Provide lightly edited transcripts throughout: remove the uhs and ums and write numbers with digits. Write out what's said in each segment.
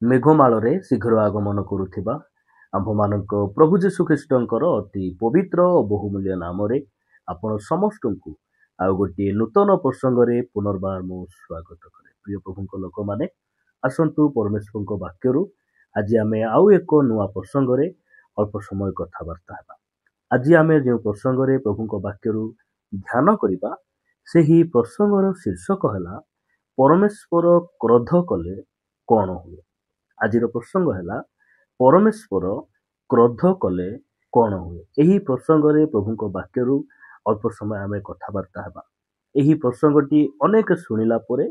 ମେଘମାଳରେ ଶୀଘ୍ର ଆଗମନ କରୁଥିବା ଆମ୍ଭମାନଙ୍କ ପ୍ରଭୁ ଯୀଶୁଖ୍ରୀଷ୍ଟଙ୍କର ଅତି ପବିତ୍ର ଓ ବହୁମୂଲ୍ୟ ନାମରେ ଆପଣ ସମସ୍ତଙ୍କୁ ଆଉ ଗୋଟିଏ ନୂତନ ପ୍ରସଙ୍ଗରେ ପୁନର୍ବାର ମୁଁ ସ୍ୱାଗତ କରେ। ପ୍ରିୟ ପ୍ରଭୁଙ୍କ ଲୋକମାନେ, ଆସନ୍ତୁ ପରମେଶ୍ୱରଙ୍କ ବାକ୍ୟରୁ ଆଜି ଆମେ ଆଉ ଏକ ନୂଆ ପ୍ରସଙ୍ଗରେ ଅଳ୍ପ ସମୟ କଥାବାର୍ତ୍ତା ହେବା। ଆଜି ଆମେ ଯେଉଁ ପ୍ରସଙ୍ଗରେ ପ୍ରଭୁଙ୍କ ବାକ୍ୟରୁ ଧ୍ୟାନ କରିବା, ସେହି ପ୍ରସଙ୍ଗର ଶୀର୍ଷକ ହେଲା ପରମେଶ୍ୱର କ୍ରୋଧ କଲେ କଣ ହୁଏ। ଆଜିର ପ୍ରସଙ୍ଗ ହେଲା ପରମେଶ୍ୱର କ୍ରୋଧ କଲେ କଣ ହୁଏ। ଏହି ପ୍ରସଙ୍ଗରେ ପ୍ରଭୁଙ୍କ ବାକ୍ୟରୁ ଅଳ୍ପ ସମୟ ଆମେ କଥାବାର୍ତ୍ତା ହେବା। ଏହି ପ୍ରସଙ୍ଗଟି ଅନେକ ଶୁଣିଲା ପରେ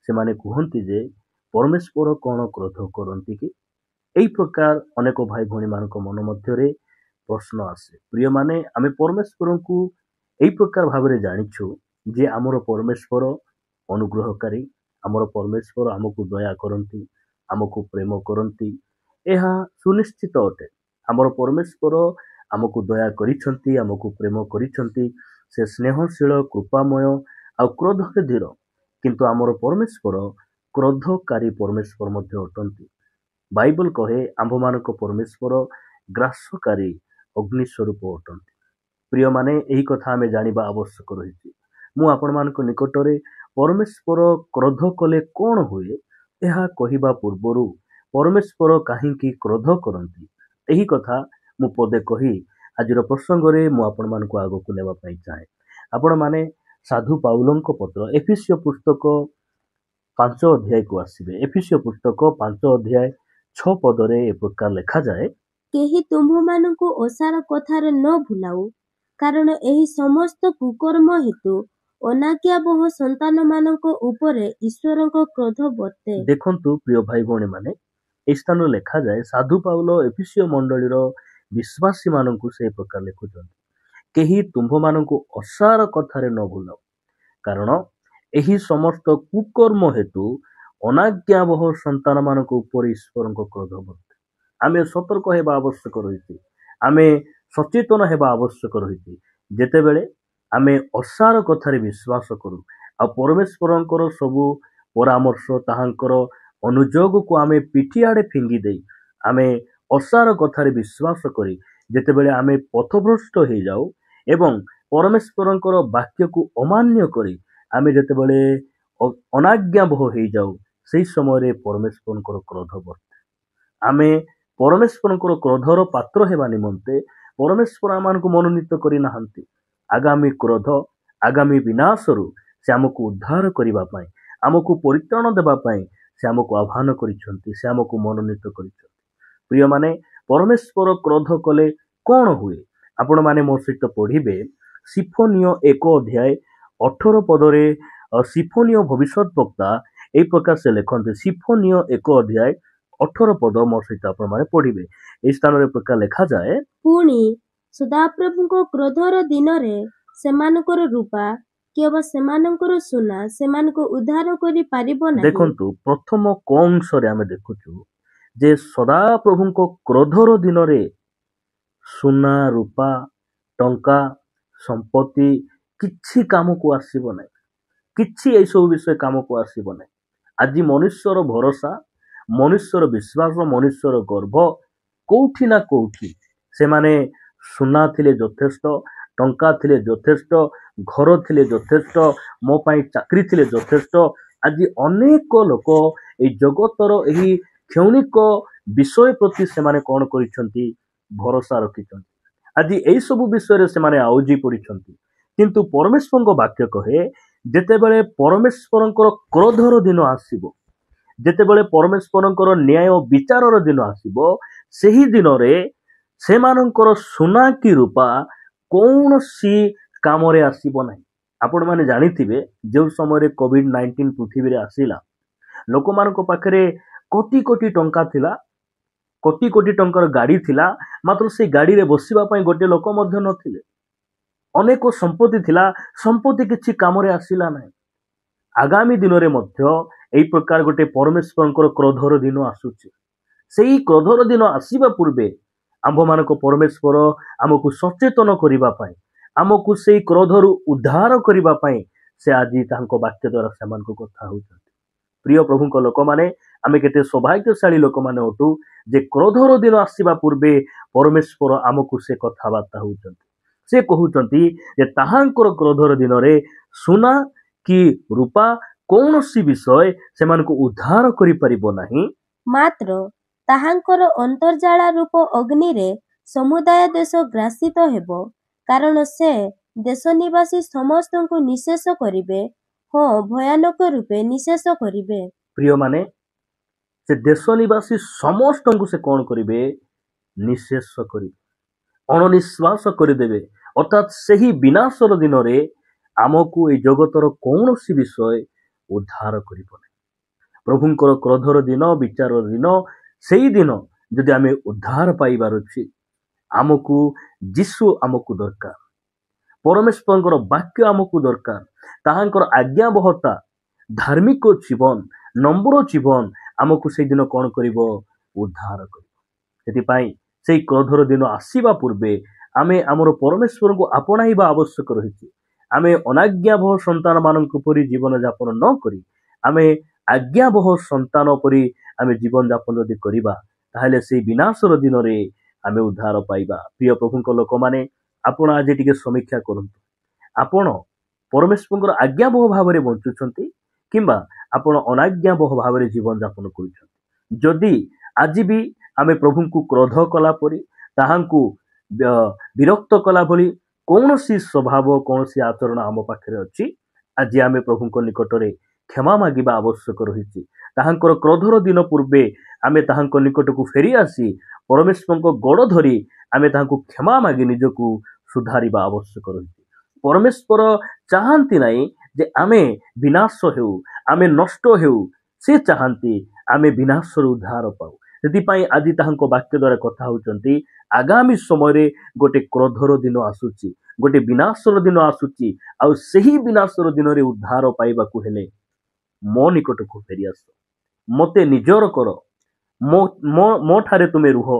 ସେମାନେ କୁହନ୍ତି ଯେ ପରମେଶ୍ୱର କଣ କ୍ରୋଧ କରନ୍ତି କି? ଏହି ପ୍ରକାର ଅନେକ ଭାଇ ଭଉଣୀମାନଙ୍କ ମନ ମଧ୍ୟରେ ପ୍ରଶ୍ନ ଆସେ। ପ୍ରିୟମାନେ, ଆମେ ପରମେଶ୍ୱରଙ୍କୁ ଏହି ପ୍ରକାର ଭାବରେ ଜାଣିଛୁ ଯେ ଆମର ପରମେଶ୍ୱର ଅନୁଗ୍ରହକାରୀ, ଆମର ପରମେଶ୍ୱର ଆମକୁ ଦୟା କରନ୍ତି, ଆମକୁ ପ୍ରେମ କରନ୍ତି। ଏହା ସୁନିଶ୍ଚିତ ଅଟେ। ଆମର ପରମେଶ୍ୱର ଆମକୁ ଦୟା କରିଛନ୍ତି, ଆମକୁ ପ୍ରେମ କରିଛନ୍ତି। ସେ ସ୍ନେହଶୀଳ, କୃପାମୟ ଆଉ କ୍ରୋଧରେ ଧୀର। କିନ୍ତୁ ଆମର ପରମେଶ୍ୱର କ୍ରୋଧକାରୀ ପରମେଶ୍ୱର ମଧ୍ୟ ଅଟନ୍ତି। ବାଇବଲ କହେ ଆମ୍ଭମାନଙ୍କ ପରମେଶ୍ୱର ଗ୍ରାସକାରୀ ଅଗ୍ନି ସ୍ୱରୂପ ଅଟନ୍ତି। ପ୍ରିୟମାନେ, ଏହି କଥା ଆମେ ଜାଣିବା ଆବଶ୍ୟକ ରହିଛି। ମୁଁ ଆପଣମାନଙ୍କ ନିକଟରେ ପରମେଶ୍ୱର କ୍ରୋଧ କଲେ କଣ ହୁଏ ଏହା କହିବା ପୂର୍ବରୁ ପରମେଶ୍ୱର କାହିଁକି କ୍ରୋଧ କରନ୍ତି, ଏହି କଥା ମୁଁ ପଦେ କହି ଆଜିର ପ୍ରସଙ୍ଗରେ ମୁଁ ଆପଣମାନଙ୍କୁ ଆଗକୁ ନେବା ପାଇଁ ଚାହେଁ। ଆପଣମାନେ ସାଧୁ ପାଉଲଙ୍କ ପତ୍ର ଏଫେସୀୟ ପୁସ୍ତକ 5 ଅଧ୍ୟାୟକୁ ଆସିବେ। ଏଫେସୀୟ ପୁସ୍ତକ 5 ଅଧ୍ୟାୟ 6 ପଦରେ ଏ ପ୍ରକାର ଲେଖାଯାଏ, କେହି ତୁମ୍ଭମାନଙ୍କୁ ଓସାର କଥାରେ ନ ଭୁଲାଉ, କାରଣ ଏହି ସମସ୍ତ କୁକର୍ମ ହେତୁ ଅନାଜ୍ଞାବହ ସନ୍ତାନମାନଙ୍କ ଉପରେ ଈଶ୍ୱରଙ୍କ କ୍ରୋଧ ବର୍ତ୍ତେ। ଦେଖନ୍ତୁ ପ୍ରିୟ ଭାଇ ଭଉଣୀ ମାନେ, ଏହି ସ୍ଥାନରେ ଲେଖାଯାଏ ସାଧୁ ପାଉଲ ଏଫେସୀୟ ମଣ୍ଡଳୀର ବିଶ୍ୱାସୀ ମାନଙ୍କୁ ସେ ପ୍ରକାର ଲେଖୁଛନ୍ତି, କେହି ତୁମ୍ଭମାନଙ୍କୁ ଓସାର କଥାରେ ନ ଭୁଲାଉ, କାରଣ ଏହି ସମସ୍ତ କୁକର୍ମ ହେତୁ ଅନାଜ୍ଞାବହ ସନ୍ତାନ ମାନଙ୍କ ଉପରେ ଈଶ୍ୱରଙ୍କ କ୍ରୋଧ ବର୍ତ୍ତେ। ଆମେ ସତର୍କ ହେବା ଆବଶ୍ୟକ ରହିଛି, ଆମେ ସଚେତନ ହେବା ଆବଶ୍ୟକ ରହିଛି। ଯେତେବେଳେ ଆମେ ଓସାର କଥାରେ ବିଶ୍ୱାସ କରୁ ଆଉ ପରମେଶ୍ୱରଙ୍କର ସବୁ ପରାମର୍ଶ, ତାହାଙ୍କର ଅନୁଯୋଗକୁ ଆମେ ପିଠି ଆଡ଼େ ଫିଙ୍ଗି ଦେଇ ଆମେ ଓସାର କଥାରେ ବିଶ୍ୱାସ କରି ଯେତେବେଳେ ଆମେ ପଥଭ୍ରଷ୍ଟ ହେଇଯାଉ ଏବଂ ପରମେଶ୍ୱରଙ୍କର ବାକ୍ୟକୁ ଅମାନ୍ୟ କରି ଆମେ ଯେତେବେଳେ ଅନାଜ୍ଞାବହ ହେଇଯାଉ, ସେହି ସମୟରେ ପରମେଶ୍ୱରଙ୍କର କ୍ରୋଧ ବର୍ତ୍ତେ। ଆମେ ପରମେଶ୍ୱରଙ୍କର କ୍ରୋଧର ପାତ୍ର ହେବା ନିମନ୍ତେ ପରମେଶ୍ୱର ଆମମାନଙ୍କୁ ମନୋନୀତ କରିନାହାନ୍ତି। ଆଗାମୀ କ୍ରୋଧ, ଆଗାମୀ ବିନାଶରୁ ସେ ଆମକୁ ଉଦ୍ଧାର କରିବା ପାଇଁ, ଆମକୁ ପରିତ୍ରାଣ ଦେବା ପାଇଁ ସେ ଆମକୁ ଆହ୍ୱାନ କରିଛନ୍ତି, ସେ ଆମକୁ ମନୋନୀତ କରିଛନ୍ତି। ପ୍ରିୟମାନେ, ପରମେଶ୍ୱର କ୍ରୋଧ କଲେ କଣ ହୁଏ? ଆପଣମାନେ ମୋ ସହିତ ପଢିବେ ସିଫୋନିୟ 1 ଅଧ୍ୟାୟ 18 ପଦରେ। ସିଫୋନିୟ ଭବିଷ୍ୟତ ବକ୍ତା ଏହି ପ୍ରକାର ସେ ଲେଖନ୍ତି। ସିଫୋନିୟ 1 ଅଧ୍ୟାୟ 18 ପଦ ମୋ ସହିତ ଆପଣମାନେ ପଢିବେ। ଏହି ସ୍ଥାନରେ ପ୍ରକାର ଲେଖାଯାଏ, ପୁଣି ସଦାପ୍ରଭୁଙ୍କ କ୍ରୋଧର ଦିନରେ ସେମାନଙ୍କର ରୂପା କିମ୍ବା ସେମାନଙ୍କର ସୁନା ସେମାନଙ୍କୁ ଉଦ୍ଧାର କରି ପାରିବ ନାହିଁ। ଦେଖନ୍ତୁ, ପ୍ରଥମ କ ଅଂଶରେ ଆମେ ଦେଖୁଛୁ ଯେ ସଦାପ୍ରଭୁଙ୍କ କ୍ରୋଧର ଦିନରେ ସୁନା, ରୂପା, ଟଙ୍କା, ସମ୍ପତ୍ତି କିଛି କାମକୁ ଆସିବ ନାହିଁ। କିଛି ଏଇସବୁ ବିଷୟ କାମକୁ ଆସିବ ନାହିଁ। ଆଜି ମନୁଷ୍ୟର ଭରସା, ମନୁଷ୍ୟର ବିଶ୍ୱାସ, ମନୁଷ୍ୟର ଗର୍ବ କୋଉଠି ନା କୋଉଠି ସେମାନେ ସୁନା ଥିଲେ ଯଥେଷ୍ଟ, ଟଙ୍କା ଥିଲେ ଯଥେଷ୍ଟ, ଘର ଥିଲେ ଯଥେଷ୍ଟ, ମୋ ପାଇଁ ଚାକିରି ଥିଲେ ଯଥେଷ୍ଟ। ଆଜି ଅନେକ ଲୋକ ଏହି ଜଗତର ଏହି କ୍ଷୌଣିକ ବିଷୟ ପ୍ରତି ସେମାନେ କଣ କରିଛନ୍ତି? ଭରସା ରଖିଛନ୍ତି। ଆଜି ଏଇ ସବୁ ବିଷୟରେ ସେମାନେ ଆଉଜି ପଡିଛନ୍ତି। କିନ୍ତୁ ପରମେଶ୍ୱରଙ୍କ ବାକ୍ୟ କହେ, ଯେତେବେଳେ ପରମେଶ୍ୱରଙ୍କର କ୍ରୋଧର ଦିନ ଆସିବ, ଯେତେବେଳେ ପରମେଶ୍ୱରଙ୍କର ନ୍ୟାୟ ବିଚାରର ଦିନ ଆସିବ, ସେହି ଦିନରେ ସେମାନଙ୍କର ସୁନା କି ରୂପା କୌଣସି କାମରେ ଆସିବ ନାହିଁ। ଆପଣମାନେ ଜାଣିଥିବେ, ଯେଉଁ ସମୟରେ କୋଭିଡ-19 ପୃଥିବୀରେ ଆସିଲା, ଲୋକମାନଙ୍କ ପାଖରେ କୋଟି କୋଟି ଟଙ୍କା ଥିଲା, କୋଟି କୋଟି ଟଙ୍କାର ଗାଡି ଥିଲା, ମାତ୍ର ସେଇ ଗାଡିରେ ବସିବା ପାଇଁ ଗୋଟେ ଲୋକ ମଧ୍ୟ ନଥିଲେ। ଅନେକ ସମ୍ପତ୍ତି ଥିଲା, ସମ୍ପତ୍ତି କିଛି କାମରେ ଆସିଲା ନାହିଁ। ଆଗାମୀ ଦିନରେ ମଧ୍ୟ ଏହି ପ୍ରକାର ଗୋଟେ ପରମେଶ୍ୱରଙ୍କର କ୍ରୋଧର ଦିନ ଆସୁଛି। ସେଇ କ୍ରୋଧର ଦିନ ଆସିବା ପୂର୍ବେ ଆମ୍ଭମାନଙ୍କ ପରମେଶ୍ୱର ଆମକୁ ସଚେତନ କରିବା ପାଇଁ, ଆମକୁ ସେଇ କ୍ରୋଧରୁ ଉଦ୍ଧାର କରିବା ପାଇଁ ସେ ଆଜି ତାଙ୍କ ବାକ୍ୟ ଦ୍ୱାରା ସେମାନଙ୍କୁ କଥା ହେଉଛନ୍ତି। ପ୍ରିୟ ପ୍ରଭୁଙ୍କ ଲୋକମାନେ, आमे केते सौभाग्यशाली लोक माने अटू जे क्रोधर दिन आसीबा पूर्वे परमेश्वर आमको से कथबार्ता होउचंती से कहउचंती जे ताहांकर क्रोधर दिन रे सुना कि रूपा कौनसी विषय सेमानकु उद्धार करि परिबो नाही ମାତ୍ର ତାହାଙ୍କର ଅନ୍ତର୍ଜାଳା ରୂପ ଅଗ୍ନିରେ ସମୁଦାୟ ଦେଶ ଗ୍ରାସିତ ହେବ, କାରଣ ସେ ଦେଶ ନିବାସୀ ସମସ୍ତଙ୍କୁ ନିଃଶେଷ କରିବେ, ହଁ ଭୟାନକ ରୂପେ ନିଃଶେଷ କରିବେ। प्रिय माने से देश निवासी समस्त को से कौन करिवे निःशेष करिवे अणनिश्वास करदेवे अर्थात सही विनाशर दिन रे आमको ए जगतर कौनसी विषय उद्धार करिबो नै प्रभुंकर क्रोधर दिन विचार दिन सेही दिन जदि आमे उद्धार पाइबार अछि आमको जीशु आमको दरकार परमेश्वरंकर वाक्य आमको दरकार ताहांकर आज्ञाबहता धार्मिक जीवन नम्र जीवन आमको से दिन कौन करिबो उद्धार करिबो सेति से क्रोधर दिन आसीबा पूर्वे आमे आमर परमेश्वर को आपणाइबा आवश्यक रहिछि आमे अनाज्ञाबह संतान मानक परि जीवन यापन न करी आमे आज्ञाबह संतान परि आमे जीवन यापन यदि करिबा ताहेले से विनाशर दिन रे आमे उद्धार पाइबा। प्रिय प्रभुंक लोक माने आपण आज टिके समीक्षा करंतु आपण परमेश्वरंकर आज्ञाबह भाव रे बंचुछंती किंबा आपण अनाज्ञाबह भाव रे जीवन यापन करूछंती जदि आज भी आमे प्रभुंकु क्रोध कला परि ताहांकु विरक्त कला भली कौनसी स्वभाव कौनसी आचरण आम पाखे अच्छी आज आमे प्रभुंक निकटरे क्षमा मागिबा आवश्यक रही ताहांकर क्रोधर दिन पूर्वे आमे ताहांक निकट को फेरी आसी परमेश्वर को गोड़ धरी आमे ताहांकु क्षमा मागी निजकु सुधारिबा आवश्यक रही परमेश्वर चाहंती नहीं जे आमे विनाश हेउ आमे नष्ट हेउ से चाहंती आमे विनाशर उद्धार पाऊ सेतिपाई आदि ताहांको वाक्य द्वारा कथा होउचंती आगामी समय रे गोटे क्रोधर दिन आसुची गोटे विनाशर दिन आसुची आ सेही विनाशर दिन रे उद्धार पाइबाकू हेले मो निकट को फेरी आस मते निजर कर मो ठारे तुमे रुह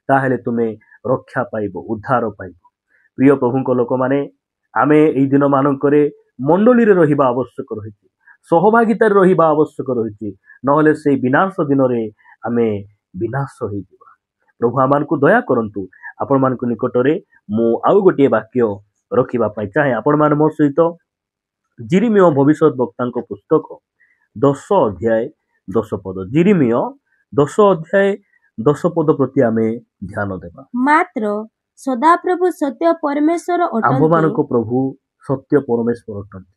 ताहेले तुमे रक्षा पाइबो उद्धार पाइबो। प्रिय प्रभुंक लोक माने आमे एई दिन मानकरे मंडली रे रहिबा आवश्यक रहिछि सहभागिता रे रहिबा आवश्यक रहिछि नहले से विनाश दिन रे आमे विनाश हो जिबा। प्रभु आमान को दया करंतु आपण मान को निकटरे मु आउ गोटे वाक्य रखिबा पई चाहे आपण मान मोर सहित जिरिमिय भविष्यत वक्तांक पुस्तक 10 अध्याय 10 पद जिरिमिय 10 अध्याय 10 पद प्रति आमे ध्यान देबा। मात्र सदाप्रभु सत्य परमेश्वर आम अटंती मानक प्रभु सत्य परमेश्वर अटंती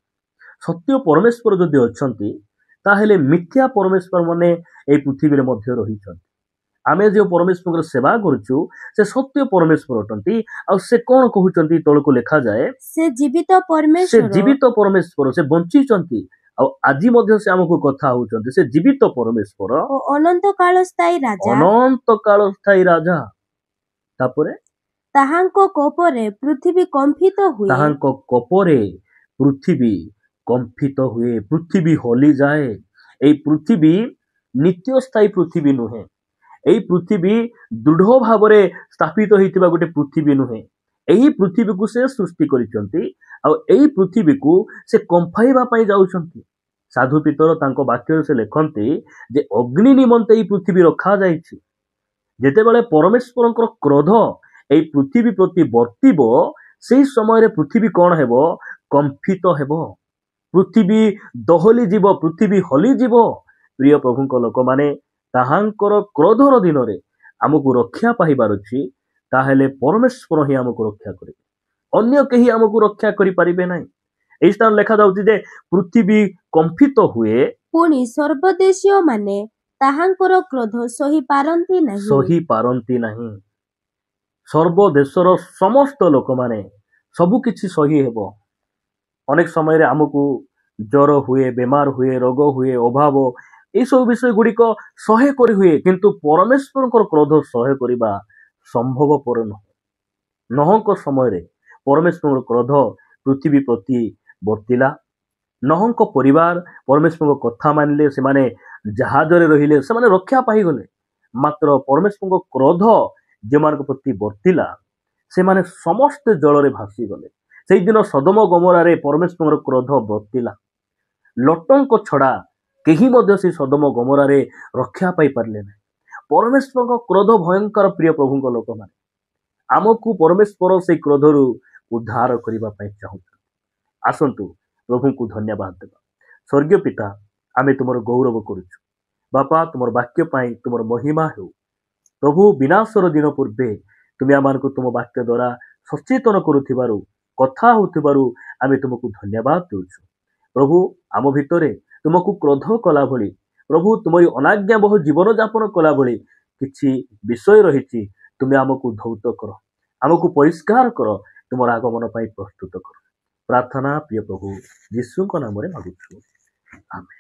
सत्य परमेश्वर जदि अछंती ताहेले मिथ्या परमेश्वर माने ए पृथ्वी रे मध्य रहिछंती आमे जो परमेश्वर सेवा करूछु से सत्य परमेश्वर अटंती आ से कोन कहउचंती तळ को लिखा जाए से जीवित परमेश्वर से बंची चंती आ आजि मध्य से हमको कथा होउचंती से जीवित परमेश्वर ओ अनंत काल स्थायी राजा तापरे ताहांको कोपरे पृथ्वी कंपित हुए ताहांको कोपरे पृथ्वी कंपित हुए पृथ्वी होली जाए ए पृथ्वी नित्य स्थायी पृथ्वी नुहे एही पृथ्वी दृढ़ भाव रे स्थापित होइतिबा गोटे पृथ्वी नुहे एही पृथ्वी को से सृष्टि करिसंती आ एही पृथ्वी को से कंफाइबा पई जाउछंती साधु पितर तांको वाक्य से लेखंती जे अग्नि निमंते एही पृथ्वी रखा जाइछि जेतेबेले परमेश्वरंकर क्रोध एही पृथ्वी प्रति वर्तिबो सेही समय रे पृथ्वी कोन हेबो कंपित हेबो पृथ्वी दहली जीव पृथ्वी हली जीव। प्रिय प्रभुंक लोक माने ताहांकर क्रोधर दिन रे आमको रक्षा पाइबार अछि ताहेले परमेश्वर ही आमको रक्षा करिबे अन्य केही आमको रक्षा करि परिबे नै। एई स्थान लेखा जाउछि जे पृथ्वी कंपित हुए पुणी सर्वदेशीय माने ताहांकर क्रोध सही पारंती नाही सर्व देशर समस्त लोक माने सबु किछि सही हेबो अनेक समय रे आमको ज्वर हुए बेमार हुए रोग हुए अभाव ये सब विषय गुड़िक सहे करी हुए किंतु परमेश्वर क्रोध सहे करिबा संभवपर नहंक समय रे परमेश्वर क्रोध पृथ्वी प्रति वर्तिला नहंक परिवार परमेश्वर कथा मानिले से माने जहाज रे रहिले से माने रक्षा पाई गले मात्र परमेश्वर क्रोध जे मान प्रति वर्तिला से माने समस्त जल रे भासी गले से दिन सदम गमरा रे परमेश्वर क्रोध वर्तिला लटंक छड़ा କେହି ମଧ୍ୟ ସେ ସଦମ ଗମରାରେ ରକ୍ଷା ପାଇପାରିଲେ ନାହିଁ। ପରମେଶ୍ୱରଙ୍କ କ୍ରୋଧ ଭୟଙ୍କର। ପ୍ରିୟ ପ୍ରଭୁଙ୍କ ଲୋକମାନେ, ଆମକୁ ପରମେଶ୍ୱର ସେଇ କ୍ରୋଧରୁ ଉଦ୍ଧାର କରିବା ପାଇଁ ଚାହୁଁଛନ୍ତି। ଆସନ୍ତୁ ପ୍ରଭୁଙ୍କୁ ଧନ୍ୟବାଦ ଦେବା। ସ୍ୱର୍ଗୀୟ ପିତା, ଆମେ ତୁମର ଗୌରବ କରୁଛୁ। ବାପା, ତୁମର ବାକ୍ୟ ପାଇଁ ତୁମର ମହିମା ହେଉ। ପ୍ରଭୁ, ବିନାଶର ଦିନ ପୂର୍ବେ ତୁମେ ଆମମାନଙ୍କୁ ତୁମ ବାକ୍ୟ ଦ୍ୱାରା ସଚେତନ କରୁଥିବାରୁ, କଥା ହେଉଥିବାରୁ ଆମେ ତୁମକୁ ଧନ୍ୟବାଦ ଦେଉଛୁ। ପ୍ରଭୁ, ଆମ ଭିତରେ ତୁମକୁ କ୍ରୋଧ କଲା ଭଳି, ପ୍ରଭୁ ତୁମରି ଅନାଜ୍ଞାବହ ଜୀବନଯାପନ କଲା ଭଳି କିଛି ବିଷୟ ରହିଛି, ତୁମେ ଆମକୁ ଧୌତ କର, ଆମକୁ ପରିଷ୍କାର କର, ତୁମର ଆଗମନ ପାଇଁ ପ୍ରସ୍ତୁତ କର। ପ୍ରାର୍ଥନା ପ୍ରିୟ ପ୍ରଭୁ ଯୀଶୁଙ୍କ ନାମରେ ମାଗୁଛୁ, ଆମେନ୍।